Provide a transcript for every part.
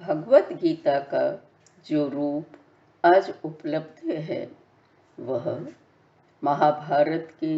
भगवत गीता का जो रूप आज उपलब्ध है वह महाभारत के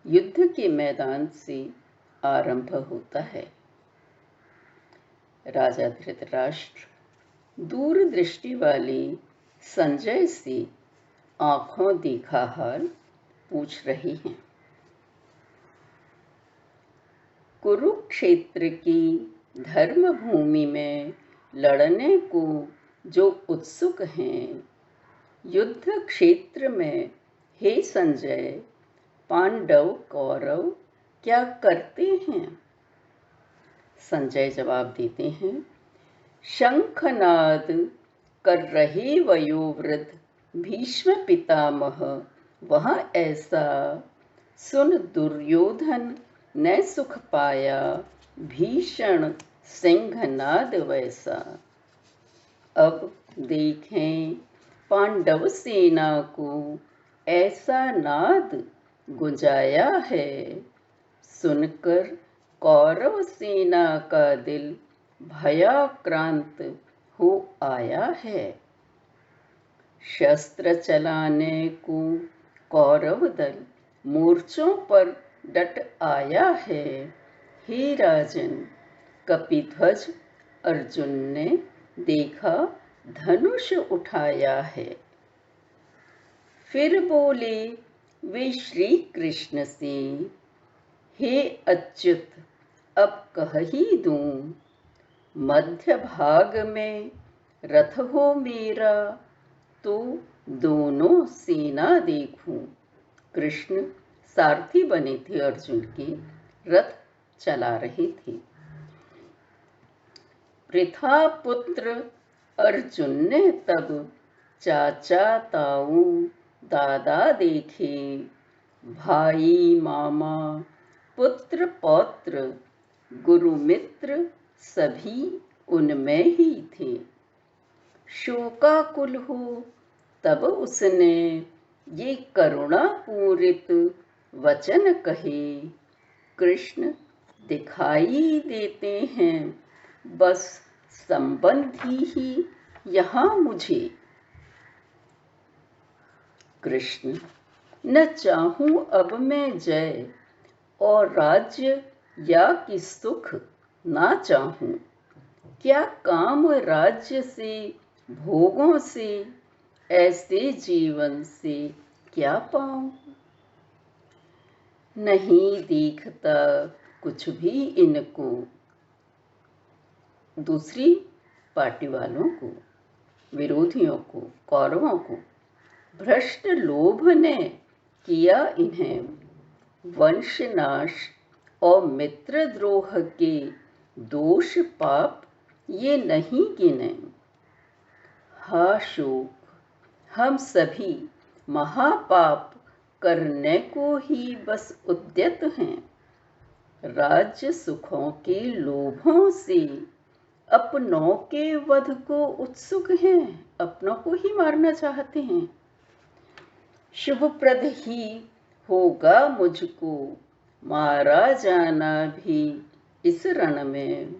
युद्ध के मैदान से आरंभ होता है। राजा धृतराष्ट्र दूरदृष्टि वाले संजय से आंखों देखा हाल पूछ रहे हैं। कुरुक्षेत्र की धर्म भूमि में लड़ने को जो उत्सुक हैं, युद्ध क्षेत्र में हे संजय, पांडव कौरव क्या करते हैं? संजय जवाब देते हैं, शंखनाद कर रहे वयोवृद्ध भीष्म पितामह वहां ऐसा सुन दुर्योधन ने सुख पाया, भीषण सिंहनाद वैसा। अब देखें पांडव सेना को ऐसा नाद गुंजाया है, सुनकर कौरव सेना का दिल भयाक्रांत हो आया है। शस्त्र चलाने को कौरव दल मोर्चों पर डट आया है। हे राजन, कपिध्वज अर्जुन ने देखा धनुष उठाया है। फिर बोले वे श्री कृष्ण से, हे अच्युत, अब कह ही दूं, मध्य भाग में रथ हो मेरा, तो दोनों सेना देखूं। कृष्ण सारथी बने थे अर्जुन के, रथ चला रहे थे। पृथा पुत्र अर्जुन ने तब चाचा ताऊ दादा देखे, भाई मामा पुत्र पौत्र गुरु मित्र सभी उनमें ही थे। शोकाकुल हो तब उसने ये करुणा पूरित वचन कहे, कृष्ण दिखाई देते हैं बस संबंधी ही यहाँ मुझे। कृष्ण न चाहूं अब मैं जय और राज्य या कि सुख ना चाहूं, क्या काम राज्य से भोगों से, ऐसे जीवन से क्या पाऊं। नहीं देखता कुछ भी इनको, दूसरी पार्टी वालों को, विरोधियों को, कौरवों को। भ्रष्ट लोभ ने किया इन्हें वंशनाश और मित्रद्रोह के दोष पाप ये नहीं गिने। हा शोक, हम सभी महापाप करने को ही बस उद्यत हैं। राज्य सुखों के लोभों से अपनों के वध को उत्सुक हैं, अपनों को ही मारना चाहते हैं। शुभप्रद ही होगा मुझको मारा जाना भी इस रण में।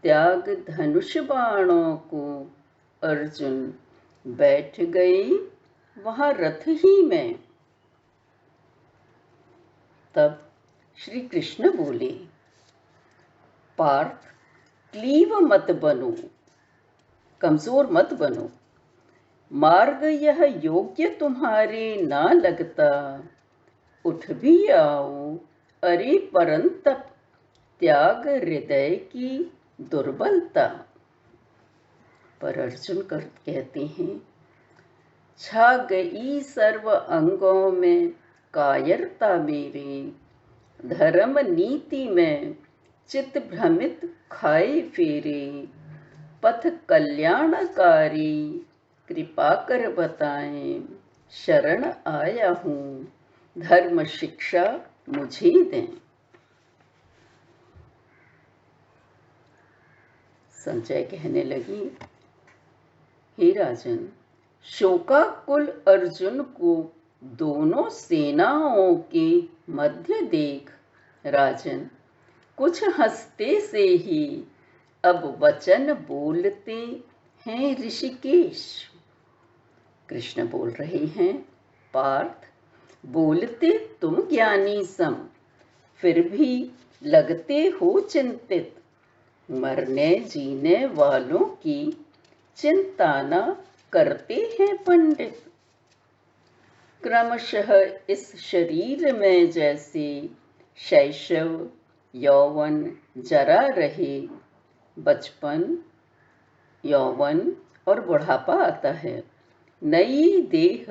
त्याग धनुष बाणों को अर्जुन बैठ गए वहां रथ ही में। तब श्री कृष्ण बोले, पार्थ क्लीव मत बनो, कमजोर मत बनो, मार्ग यह योग्य तुम्हारे ना लगता। उठ भी आओ अरे परंतप, त्याग हृदय की दुर्बलता। पर अर्जुन कहते हैं, छा गई सर्व अंगों में कायरता मेरे, धर्म नीति में चित भ्रमित खाए फेरे। पथ कल्याणकारी कृपा कर बताएं, शरण आया हूँ धर्म शिक्षा मुझे दें। संजय कहने लगी, हे राजन, शोकाकुल अर्जुन को दोनों सेनाओं के मध्य देख राजन कुछ हंसते से ही अब वचन बोलते हैं ऋषिकेश। कृष्ण बोल रहे हैं, पार्थ, बोलते तुम ज्ञानी सम, फिर भी लगते हो चिंतित। मरने जीने वालों की चिंता न करते हैं पंडित। क्रमशः इस शरीर में जैसे शैशव, यौवन, जरा रहे, बचपन, यौवन और बुढ़ापा आता है, नई देह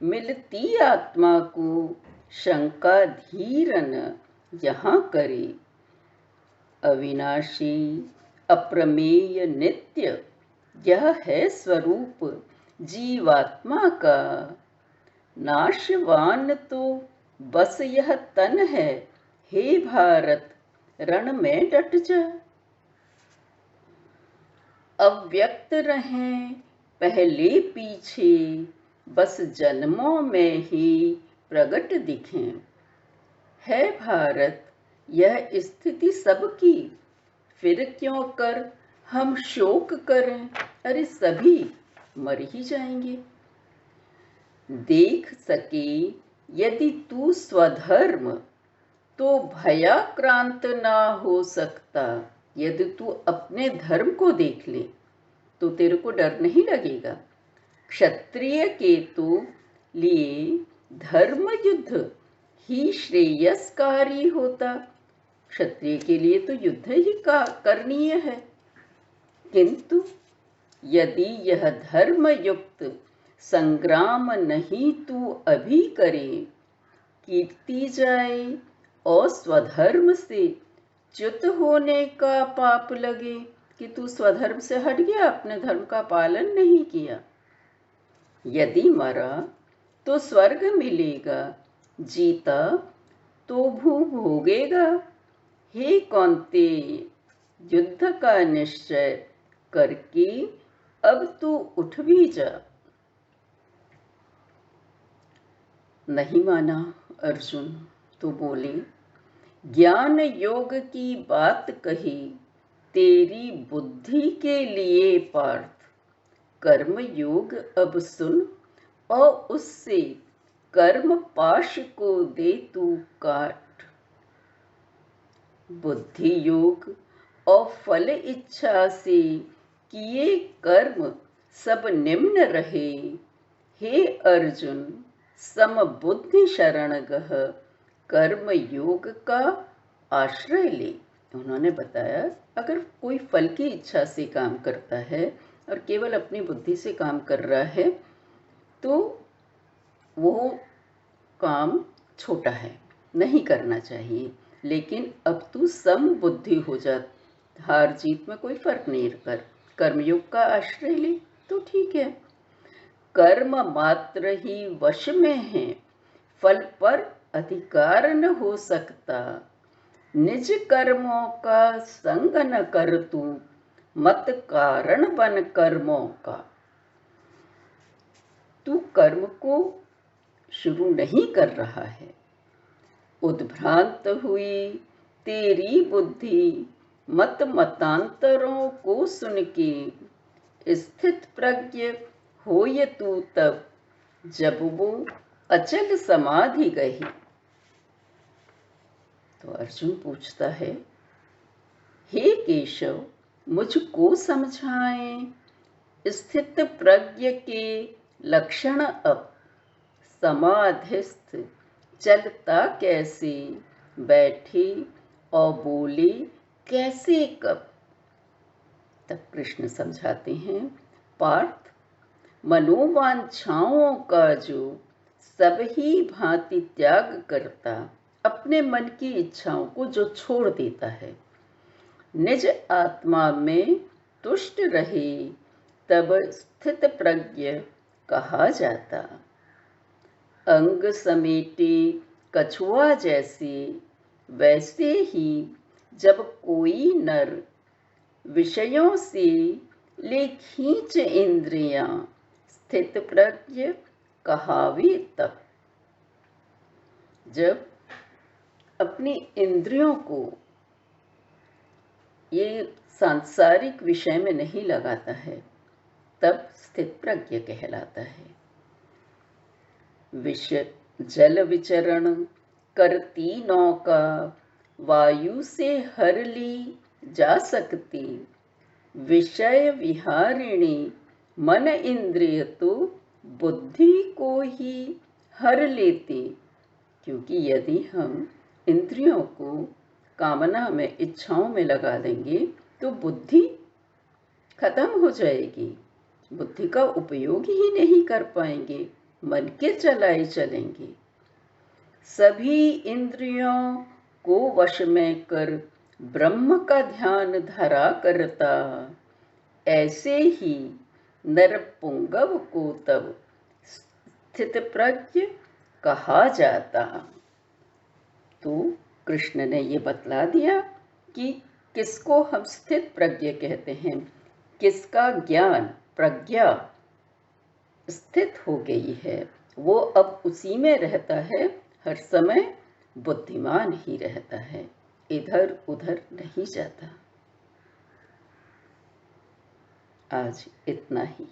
मिलती आत्मा को शंका धीरन यहाँ करे। अविनाशी अप्रमेय नित्य यह है स्वरूप जीवात्मा का। नाशवान तो बस यह तन है, हे भारत रण में डट जा। अव्यक्त रहें पहले पीछे, बस जन्मों में ही प्रगट दिखें। है भारत यह स्थिति सबकी, फिर क्यों कर हम शोक करें। अरे सभी मर ही जाएंगे। देख सके यदि तू स्वधर्म, तो भयाक्रांत ना हो सकता। यदि तू अपने धर्म को देख ले तो तेरे को डर नहीं लगेगा। क्षत्रिय के तो लिए धर्म युद्ध ही श्रेयस्कारी होता। क्षत्रिय के लिए तो युद्ध ही करणीय है। किंतु यदि यह धर्म युक्त संग्राम नहीं तू अभी करे, कीर्ति जाए और स्वधर्म से च्युत होने का पाप लगे कि तू स्वधर्म से हट गया, अपने धर्म का पालन नहीं किया। यदि मरा तो स्वर्ग मिलेगा, जीता तो भू भोगेगा। हे कौन्तेय, युद्ध का निश्चय करके अब तू उठ भी जा। नहीं माना अर्जुन तो बोले, ज्ञान योग की बात कही तेरी बुद्धि के लिए पार्थ। कर्म योग अब सुन और उससे कर्म पाश को दे तू काट। बुद्धि योग और फल इच्छा से किए कर्म सब निम्न रहे। हे अर्जुन सम बुद्धि शरण गह, कर्म योग का आश्रय ले। उन्होंने बताया, अगर कोई फल की इच्छा से काम करता है और केवल अपनी बुद्धि से काम कर रहा है तो वो काम छोटा है, नहीं करना चाहिए। लेकिन अब तू सम बुद्धि हो जा, हार जीत में कोई फर्क नहीं कर, कर्मयोग का आश्रय ले तो ठीक है। कर्म मात्र ही वश में है, फल पर अधिकार न हो सकता। निज कर्मों का संग न कर तू, मत कारण बन कर्मों का। तू कर्म को शुरू नहीं कर रहा है, उद्भ्रांत हुई तेरी बुद्धि मत मतांतरों को सुन के। स्थित प्रज्ञ होय तू तब, जब वो अचल समाधि गही। तो अर्जुन पूछता है, हे केशव मुझको समझाएं, स्थित प्रज्ञ के लक्षण अब। समाधिस्थ चलता कैसे, बैठे और बोले कैसे कब। तब कृष्ण समझाते हैं, पार्थ मनोवांछाओं का जो सब ही भांति त्याग करता, अपने मन की इच्छाओं को जो छोड़ देता है, निज आत्मा में तुष्ट रहे, तब स्थित प्रज्ञ कहा जाता। अंग समेटे कछुआ जैसे, वैसे ही जब कोई नर विषयों से ले खींच इंद्रियां, स्थित प्रज्ञ कहावे तब। जब अपनी इंद्रियों को ये सांसारिक विषय में नहीं लगाता है, तब स्थित प्रज्ञ कहलाता है। जल विचरण करती नौका, वायु से हर ली जा सकती, विषय विहारिणी मन इंद्रिय तो बुद्धि को ही हर लेती। क्योंकि यदि हम इंद्रियों को कामना में, इच्छाओं में लगा देंगे तो बुद्धि खत्म हो जाएगी, बुद्धि का उपयोग ही नहीं कर पाएंगे, मन के चलाए चलेंगे। सभी इंद्रियों को वश में कर ब्रह्म का ध्यान धरा करता, ऐसे ही नरपुंगव को तब स्थित प्रज्ञ कहा जाता। तो कृष्ण ने ये बतला दिया कि किसको हम स्थित प्रज्ञ कहते हैं, किसका ज्ञान प्रज्ञा स्थित हो गई है, वो अब उसी में रहता है, हर समय बुद्धिमान ही रहता है, इधर उधर नहीं जाता। आज इतना ही।